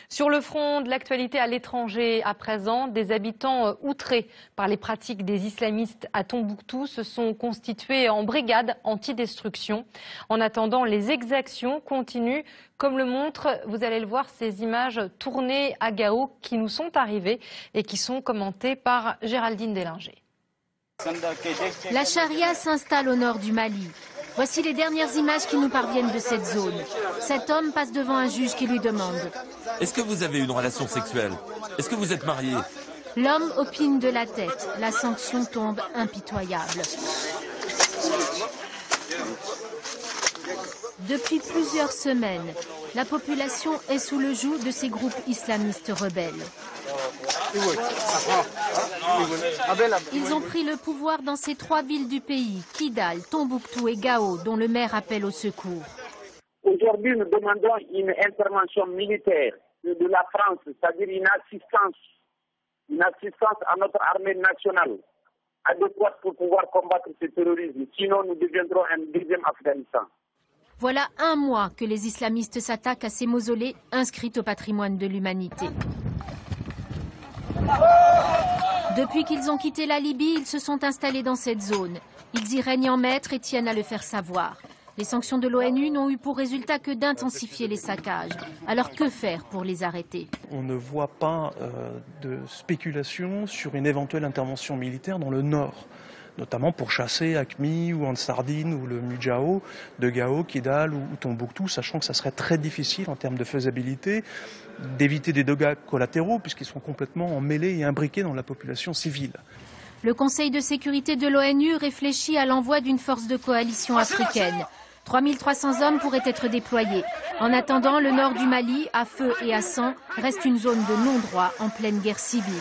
Sur le front de l'actualité à l'étranger, à présent, des habitants outrés par les pratiques des islamistes à Tombouctou se sont constitués en brigade anti-destruction. En attendant, les exactions continuent, comme le montrent, vous allez le voir, ces images tournées à Gao qui nous sont arrivées et qui sont commentées par Géraldine Délinger. La charia s'installe au nord du Mali. Voici les dernières images qui nous parviennent de cette zone. Cet homme passe devant un juge qui lui demande: est-ce que vous avez une relation sexuelle? Est-ce que vous êtes marié? L'homme opine de la tête. La sanction tombe impitoyable. Depuis plusieurs semaines, la population est sous le joug de ces groupes islamistes rebelles. Ils ont pris le pouvoir dans ces 3 villes du pays, Kidal, Tombouctou et Gao, dont le maire appelle au secours. Aujourd'hui, nous demandons une intervention militaire de la France, c'est-à-dire une assistance à notre armée nationale adéquate pour pouvoir combattre ce terrorisme. Sinon, nous deviendrons un deuxième Afghanistan. Voilà un mois que les islamistes s'attaquent à ces mausolées inscrits au patrimoine de l'humanité. Depuis qu'ils ont quitté la Libye, ils se sont installés dans cette zone. Ils y règnent en maître et tiennent à le faire savoir. Les sanctions de l'ONU n'ont eu pour résultat que d'intensifier les saccages. Alors que faire pour les arrêter? On ne voit pas de spéculation sur une éventuelle intervention militaire dans le nord, notamment pour chasser Acmi ou Ansardine ou le Mujao de Gao, Kidal ou Tombouctou, sachant que ça serait très difficile en termes de faisabilité d'éviter des dégâts collatéraux puisqu'ils sont complètement emmêlés et imbriqués dans la population civile. Le Conseil de sécurité de l'ONU réfléchit à l'envoi d'une force de coalition africaine. 3300 hommes pourraient être déployés. En attendant, le nord du Mali, à feu et à sang, reste une zone de non-droit en pleine guerre civile.